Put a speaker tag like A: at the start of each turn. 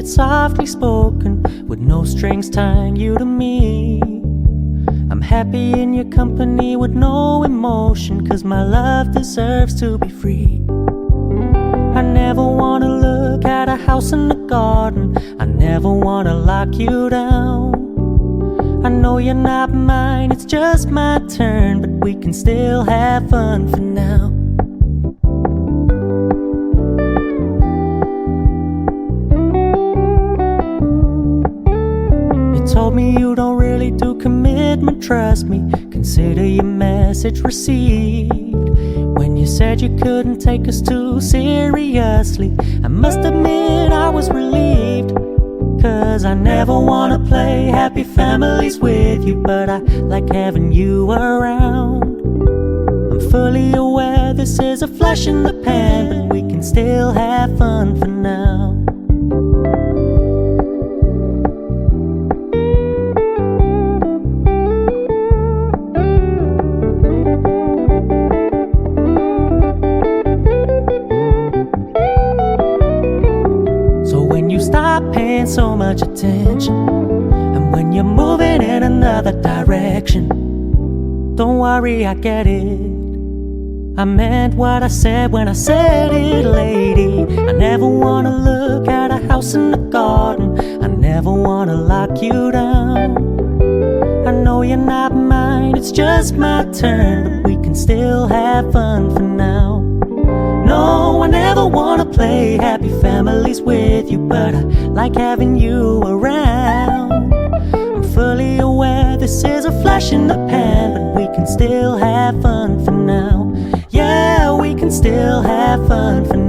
A: it's softly spoken, with no strings tying you to me. I'm happy in your company with no emotion, 'cause my love deserves to be free. I never wanna look at a house in the garden, I never wanna lock you down. I know you're not mine, it's just my turn, but we can still have fun for now. You told me you don't really do commitment, trust me, consider your message received. When you said you couldn't take us too seriously, I must admit I was relieved. 'Cause I never wanna play happy families with you, but I like having you around. I'm fully aware this is a flash in the pan, but we can still have fun for now. Stop paying so much attention, and when you're moving in another direction, don't worry, I get it. I meant what I said when I said it, lady. I never wanna look at a house in the garden, I never wanna lock you down. I know you're not mine, it's just my turn, but we can still have fun for now. No, I never wanna play happy families with you, but I like having you around. I'm fully aware this is a flash in the pan, but we can still have fun for now. Yeah, we can still have fun for now.